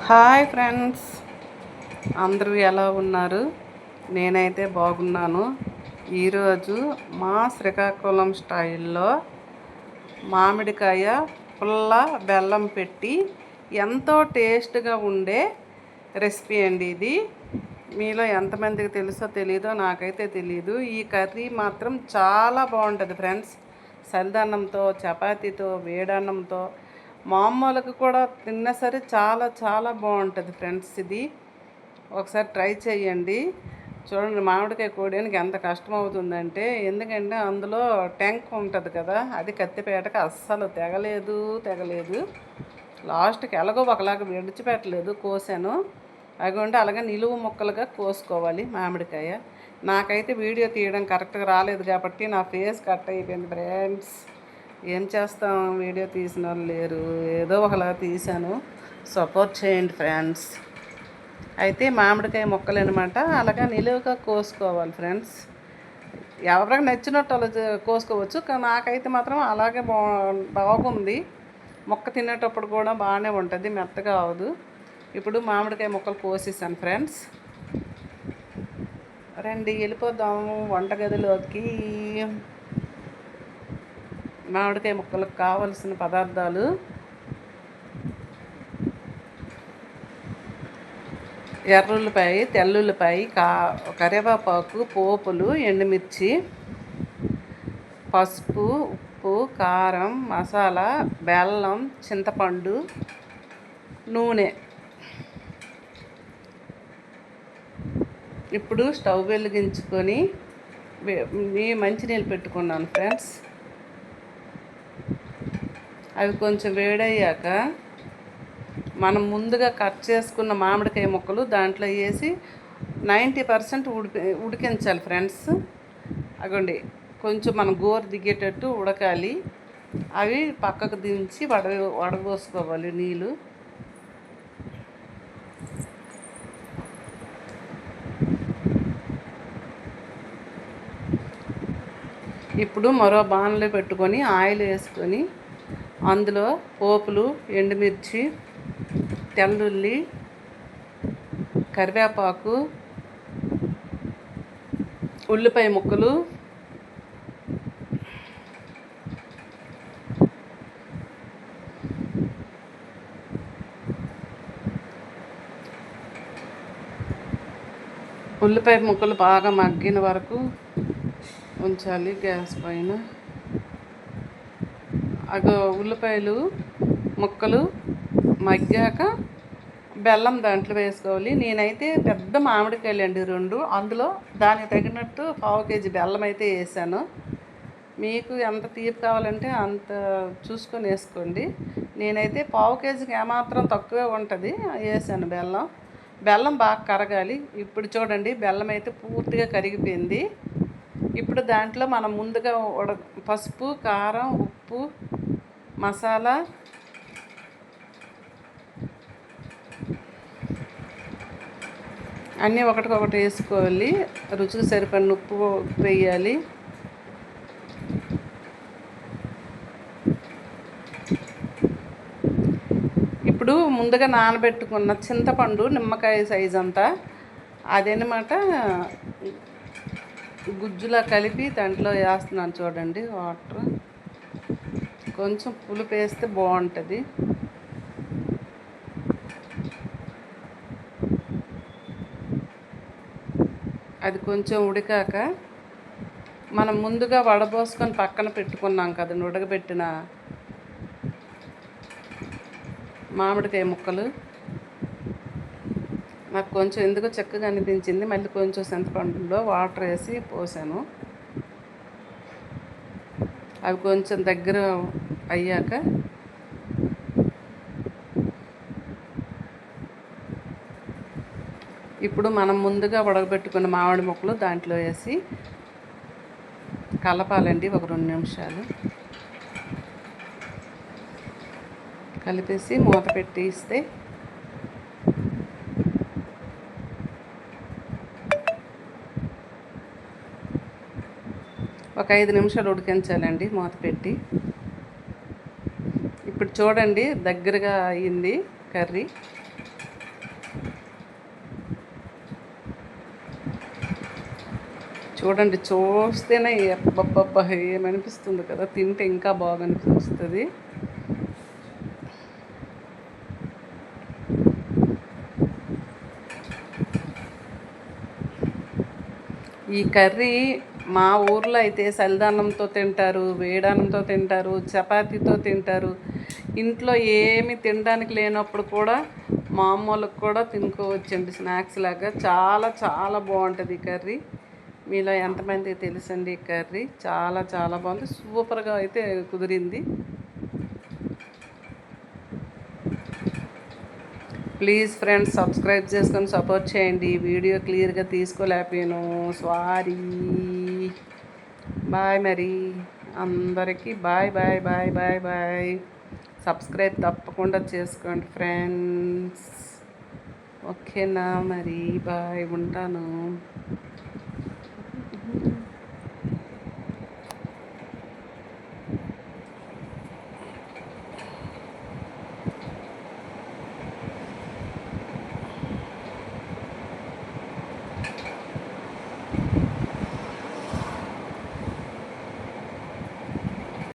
Hi friends, అందరూ ఎలా ఉన్నారు? నేనైతే బాగున్నాను. ఈరోజు మా శ్రీకాకుళం స్టైల్లో మామిడికాయ పుల్ల బెల్లం పెట్టి ఎంతో టేస్ట్గా ఉండే రెసిపీ అండి ఇది. మీలో ఎంతమందికి తెలుసో తెలీదో నాకైతే తెలీదు. ఈ కర్రీ మాత్రం చాలా బాగుంటుంది ఫ్రెండ్స్. చలిదన్నంతో, చపాతీతో, వేడన్నంతో, మామూలుగా కూడా తిన్నా సరే చాలా చాలా బాగుంటుంది ఫ్రెండ్స్. ఇది ఒకసారి ట్రై చేయండి. చూడండి, మామిడికాయ కోయడానికి ఎంత కష్టం అవుతుందంటే, ఎందుకంటే అందులో టెంక్ ఉంటుంది కదా, అది కత్తిపేటకి అస్సలు తెగలేదు. లాస్ట్కి ఎలాగో ఒకలాగా విడిచిపెట్టలేదు, కోసాను. అదిగోండి అలాగే నిలువు ముక్కలుగా కోసుకోవాలి మామిడికాయ. నాకైతే వీడియో తీయడం కరెక్ట్గా రాలేదు కాబట్టి నా ఫేస్ కట్ అయిపోయింది ఫ్రెండ్స్. ఏం చేస్తాం, వీడియో తీసిన వాళ్ళు లేరు, ఏదో ఒకలా తీశాను. సపోర్ట్ చేయండి ఫ్రెండ్స్. అయితే మామిడికాయ ముక్కలు అనమాట అలాగా నిలువుగా కోసుకోవాలి ఫ్రెండ్స్. ఎవరికి నచ్చినట్టు అలా కోసుకోవచ్చు, కానీ నాకైతే మాత్రం అలాగే బాగుంది. మొక్క తినేటప్పుడు కూడా బాగానే ఉంటుంది, మెత్తగా అవ్వదు. ఇప్పుడు మామిడికాయ ముక్కలు కోసేసాను ఫ్రెండ్స్. రండి వెళ్ళిపోదాము వంటగదిలోకి. మామిడికాయ ముక్కలకు కావలసిన పదార్థాలు: ఎర్రుల్లిపాయ, తెల్లుల్లిపాయ, కరివేపాకు, పోపులు, ఎండుమిర్చి, పసుపు, ఉప్పు, కారం, మసాలా, బెల్లం, చింతపండు, నూనె. ఇప్పుడు స్టవ్ వెలిగించుకొని మంచినీళ్ళు పెట్టుకున్నాను ఫ్రెండ్స్. అవి కొంచెం వేడయ్యాక మనం ముందుగా కట్ చేసుకున్న మామిడికాయ ముక్కలు దాంట్లో వేసి 90% ఉడికించాలి ఫ్రెండ్స్. అగోండి కొంచెం మనం గోరు దిగేటట్టు ఉడకాలి. అవి పక్కకు దించి వడపోసుకోవాలి నీళ్ళు. ఇప్పుడు మరో బాణలో పెట్టుకొని ఆయిల్ వేసుకొని అందులో పోపులు, ఎండుమిర్చి, తెల్లుల్లి, కరివేపాకు, ఉల్లిపాయ ముక్కలు, ఉల్లిపాయ ముక్కలు బాగా మగ్గిన వరకు ఉంచాలి గ్యాస్ పైన. ఉల్లిపాయలు ముక్కలు మగ్గాక బెల్లం దాంట్లో వేసుకోవాలి. నేనైతే పెద్ద మామిడికాయలు అండి 2, అందులో దానికి తగినట్టు 1/2 kg బెల్లం అయితే వేసాను. మీకు ఎంత తీపి కావాలంటే అంత చూసుకొని వేసుకోండి. నేనైతే 1/2 kgకి ఏమాత్రం తక్కువే ఉంటుంది వేసాను బెల్లం బాగా కరగాలి. ఇప్పుడు చూడండి, బెల్లం అయితే పూర్తిగా కరిగిపోయింది. ఇప్పుడు దాంట్లో మనం ముందుగా పసుపు, కారం, ఉప్పు, మసాలా, అన్నీ ఒకటికొకటి వేసుకోవాలి. రుచికి సరిపడిన ఉప్పు వేయాలి. ఇప్పుడు ముందుగా నానబెట్టుకున్న చింతపండు నిమ్మకాయ సైజ్ అంతా అదనమాట గుజ్జులా కలిపి దాంట్లో వేస్తున్నాను. చూడండి, వాటర్ కొంచెం పులుపు వేస్తే బాగుంటుంది. అది కొంచెం ఉడికాక మనం ముందుగా వడబోసుకొని పక్కన పెట్టుకున్నాం కదా ఉడకబెట్టిన మామిడికాయ ముక్కలు. నాకు కొంచెం ఎందుకో చక్కగా అనిపించింది. మళ్ళీ కొంచెం చింతపండులో వాటర్ వేసి పోసాను. అవి కొంచెం దగ్గర అయ్యాక ఇప్పుడు మనం ముందుగా ఉడకబెట్టుకున్న మామిడి ముక్కలు దాంట్లో వేసి కలపాలండి. ఒక 2 నిమిషాలు కలిపేసి మూత పెట్టి ఇస్తే ఒక 5 నిమిషాలు ఉడికించాలండి మూత పెట్టి. ఇప్పుడు చూడండి, దగ్గరగా అయింది కర్రీ. చూడండి, చూస్తేనే అబ్బబ్బబ్బా ఏమనిపిస్తుంది కదా, తింటే ఇంకా బాగా అనిపిస్తుంది. ఈ కర్రీ మా ఊర్లో అయితే చలిదానంతో తింటారు, వేడానంతో తింటారు, చపాతీతో తింటారు. ఇంట్లో ఏమి తినడానికి లేనప్పుడు కూడా మామూలుగా కూడా తినుకోవచ్చండి, స్నాక్స్ లాగా. చాలా చాలా బాగుంటుంది ఈ కర్రీ. మీలో ఎంతమందికి తెలుసండి ఈ కర్రీ? చాలా చాలా బాగుంది, సూపర్గా అయితే కుదిరింది. ప్లీజ్ ఫ్రెండ్స్, సబ్స్క్రైబ్ చేసుకొని సపోర్ట్ చేయండి. వీడియో క్లియర్గా తీసుకోలేకపోయాను, సారీ. బాయ్. మరి అందరికీ bye bye bye bye bye. Subscribe తప్పకుండా చేసుకోండి ఫ్రెండ్స్. ఓకేనా మరి, బాయ్, ఉంటాను.